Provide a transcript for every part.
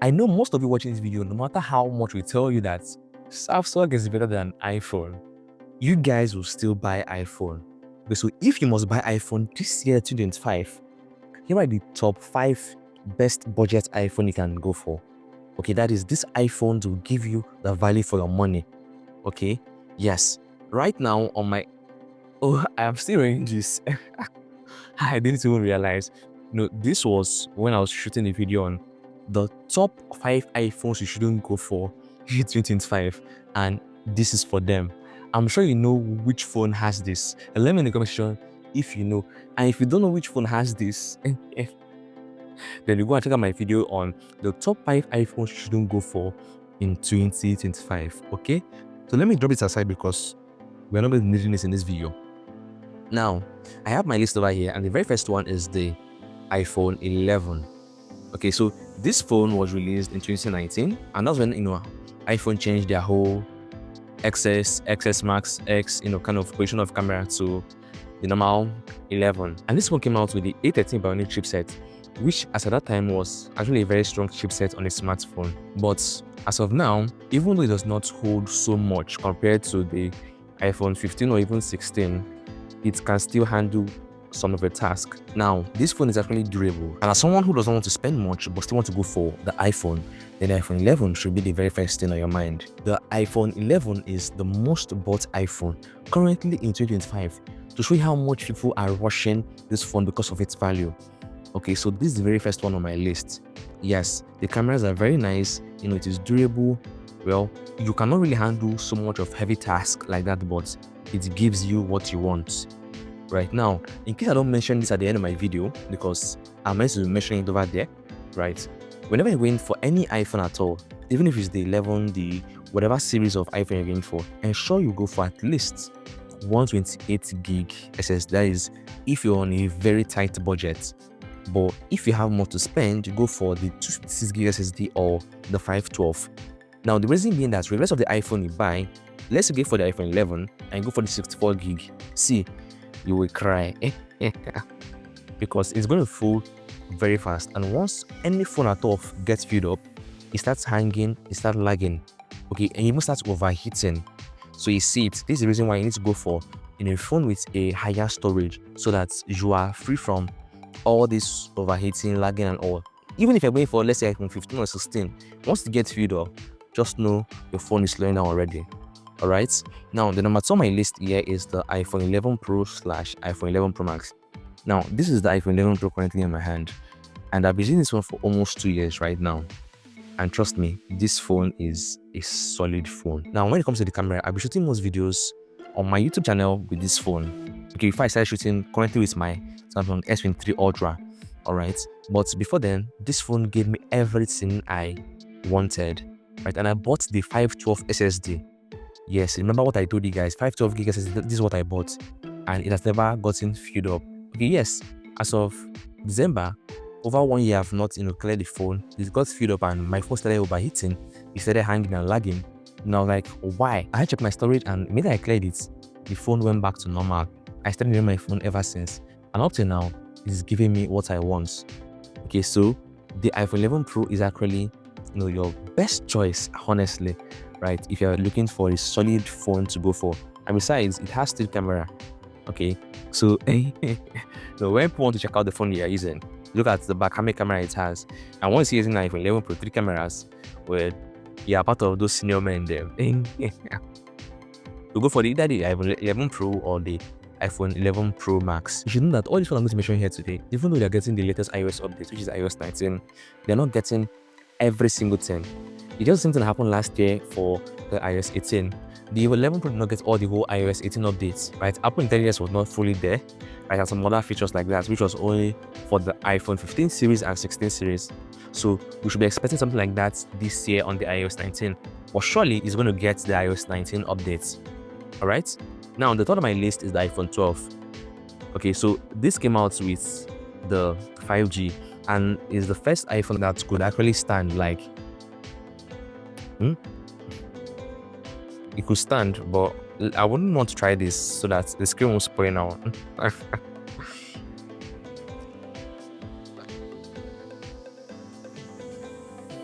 I know most of you watching this video, no matter how much we tell you that Samsung is better than iPhone, you guys will still buy iPhone. Okay, so if you must buy iPhone this year, 2025, here are the top 5 best budget iPhone you can go for. Okay, that is, this iPhone will give you the value for your money. Okay, yes. Right now on my, oh, I am still wearing this. I didn't even realize. This was when I was shooting the video on the top 5 iPhones you shouldn't go for in 2025, and this is for them. I'm sure you know which phone has this. And let me in the comment section if you know. And if you don't know which phone has this, then you go and check out my video on the top 5 iPhones you shouldn't go for in 2025. Okay? So let me drop it aside because we're not going to be needing this in this video. Now, I have my list over here, and the very first one is the iPhone 11. Okay, so this phone was released in 2019, and that's when iPhone changed their whole XS Max X kind of position of camera to the normal 11. And this one came out with the A13 Bionic chipset, which as at that time was actually a very strong chipset on a smartphone. But as of now, even though it does not hold so much compared to the iPhone 15 or even 16, it can still handle some of the task. Now, this phone is actually durable, and as someone who doesn't want to spend much but still want to go for the iPhone, then the iPhone 11 should be the very first thing on your mind. The iPhone 11 is the most bought iPhone currently in 2025, to show you how much people are rushing this phone because of its value. Okay, so this is the very first one on my list. Yes, the cameras are very nice, it is durable. Well, you cannot really handle so much of heavy task like that, but it gives you what you want. Right now, in case I don't mention this at the end of my video, because I'm meant to be mentioning it over there, right? Whenever you're going for any iPhone at all, even if it's the 11, the whatever series of iPhone you're going for, ensure you go for at least 128 gig SS. That is, if you're on a very tight budget. But if you have more to spend, you go for the 256 gig SSD or the 512. Now, the reason being that regardless of the iPhone you buy, let's go for the iPhone 11 and go for the 64 gig. See, you will cry because it's going to full very fast, and once any phone at all gets filled up, it starts hanging, it starts lagging, okay, and even starts overheating. So you see it. This is the reason why you need to go for a phone with a higher storage, so that you are free from all this overheating, lagging and all. Even if you're going for, let's say, iPhone 15 or 16, once it gets filled up, just know your phone is slowing down already. Alright, now the number 2 on my list here is the iPhone 11 Pro / iPhone 11 Pro Max. Now, this is the iPhone 11 Pro currently in my hand, and I've been using this one for almost 2 years right now. And trust me, this phone is a solid phone. Now, when it comes to the camera, I'll be shooting most videos on my YouTube channel with this phone. Okay, if I start shooting currently with my Samsung S23 Ultra, alright. But before then, this phone gave me everything I wanted, right? And I bought the 512 SSD. Yes, remember what I told you guys, 512 gig SSD, this is what I bought, and it has never gotten filled up. Okay, yes, as of December, over 1 year I've not cleared the phone. It got filled up and my phone started overheating, it started hanging and lagging. Now, like, why? I checked my storage, and immediately I cleared it, the phone went back to normal. I started using my phone ever since, and up to now, it's giving me what I want. Okay, so the iPhone 11 Pro is actually your best choice, honestly, right? If you're looking for a solid phone to go for, and besides, it has still camera. Okay, so so when people want to check out the phone you're using, look at the back, how many camera it has. And once you're using iPhone 11 Pro 3 cameras, well, you're part of those senior men there. To go for either the iPhone 11 Pro or the iPhone 11 Pro Max. You should know that all these phones I'm going to mention here today, even though they're getting the latest iOS update, which is iOS 19, they're not getting every single thing. It just seemed to happen last year for the iOS 18. The 11 Pro did not get all the whole iOS 18 updates, right? Apple Intelligence was not fully there, right? And some other features like that, which was only for the iPhone 15 series and 16 series. So we should be expecting something like that this year on the iOS 19. But surely it's going to get the iOS 19 updates. Alright? Now, the third on my list is the iPhone 12. Okay, so this came out with the 5G and is the first iPhone that could actually stand, like, it could stand, but I wouldn't want to try this so that the screen won't spoil now.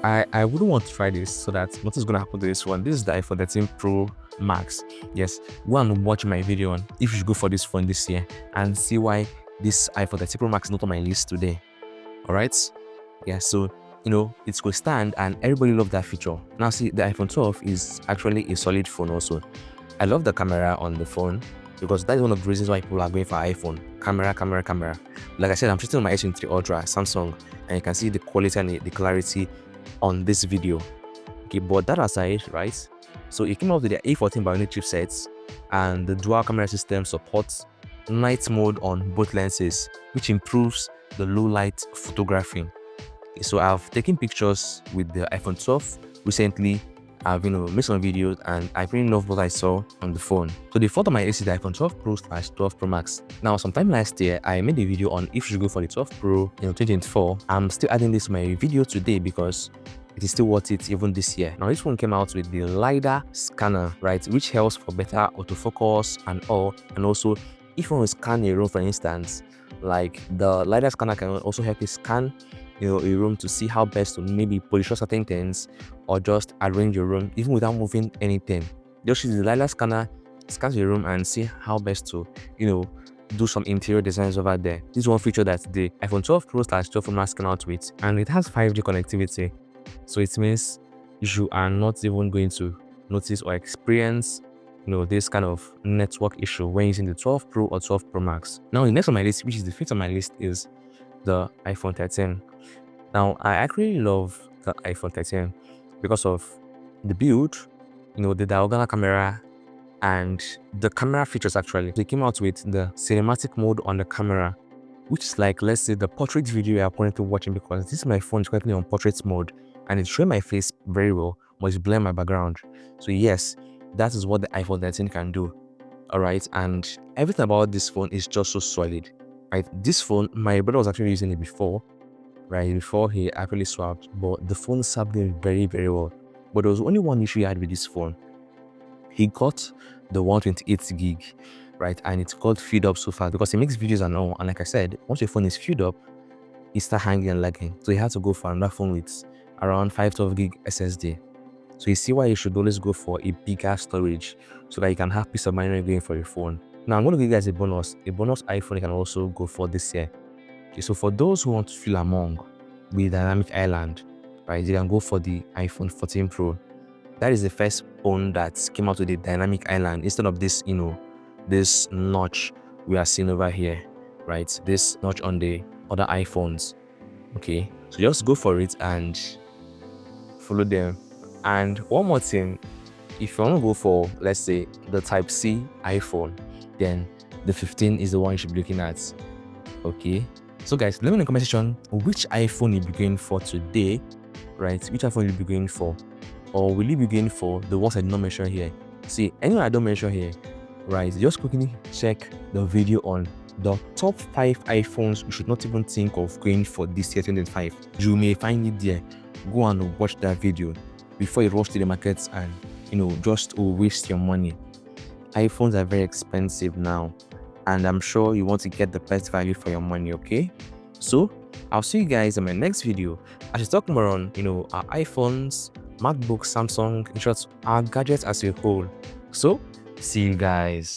I wouldn't want to try this, so that nothing's gonna happen to this one. This is the iPhone 13 Pro Max. Yes, go and watch my video on if you should go for this phone this year and see why this iPhone 13 Pro Max is not on my list today. All right. Yeah, so it could stand and everybody loved that feature. Now see, the iPhone 12 is actually a solid phone also. I love the camera on the phone because that is one of the reasons why people are going for iPhone. Camera, camera, camera. Like I said, I'm shooting on my S23 Ultra Samsung, and you can see the quality and the clarity on this video. Okay, but that aside, right? So it came out with the A14 Bionic chipsets, and the dual camera system supports night mode on both lenses, which improves the low light photography. Okay, so I've taken pictures with the iPhone 12 recently. I've made some videos, and I really love what I saw on the phone. So the photo on my list is the iPhone 12 Pro / 12 Pro Max. Now, sometime last year, I made a video on if you should go for the 12 Pro in 2024. I'm still adding this to my video today because it is still worth it even this year. Now, this one came out with the LiDAR scanner, right, which helps for better autofocus and all. And also, if you want to scan a room, for instance, like the LiDAR scanner can also help you scan a room to see how best to maybe position certain things or just arrange your room even without moving anything. Just use the LiDAR scanner, scan your room and see how best to do some interior designs over there. This is one feature that the iPhone 12 Pro / 12 Pro Max came out with, and it has 5G connectivity. So it means you are not even going to notice or experience this kind of network issue when using the 12 Pro or 12 Pro Max. Now the next on my list, which is the fifth on my list, is the iPhone 13. Now I actually love the iPhone 13 because of the build, the diagonal camera and the camera features. Actually, they came out with the cinematic mode on the camera, which is like, let's say, the portrait video you are currently watching, because this is my phone is currently on portrait mode and it's showing my face very well, but it's blurring my background. So yes, that is what the iPhone 13 can do. All right, and everything about this phone is just so solid. Right, this phone, my brother was actually using it before, right, before he actually swapped, but the phone served him very, very well. But there was only one issue he had with this phone. He got the 128 gig, right, and it's called filled up so fast because he makes videos and all. And like I said, once your phone is filled up, it starts hanging and lagging. So he had to go for another phone with around 512 gig SSD. So you see why you should always go for a bigger storage so that you can have peace of mind when you're going for your phone. Now I'm going to give you guys a bonus iPhone you can also go for this year. Okay, so for those who want to feel among with dynamic island, right, you can go for the iPhone 14 Pro. That is the first phone that came out with a dynamic island instead of this, this notch we are seeing over here, right? This notch on the other iPhones. Okay, so just go for it and follow them. And one more thing, if you want to go for, let's say, the Type-C iPhone, then the 15 is the one you should be looking at. Okay, so guys, let me know in the comment section which iPhone you'll be going for today, right? Which iPhone you'll be going for, or will you be going for the ones I did not mention here? See, anyone I don't mention here, right? Just quickly check the video on the top 5 iPhones you should not even think of going for this year 2025. You may find it there. Go and watch that video before you rush to the markets and just waste your money. iPhones are very expensive now, and I'm sure you want to get the best value for your money. Okay, so I'll see you guys in my next video. I should talk more on our iPhones, MacBooks, Samsung, in short, our gadgets as a whole. So see you guys.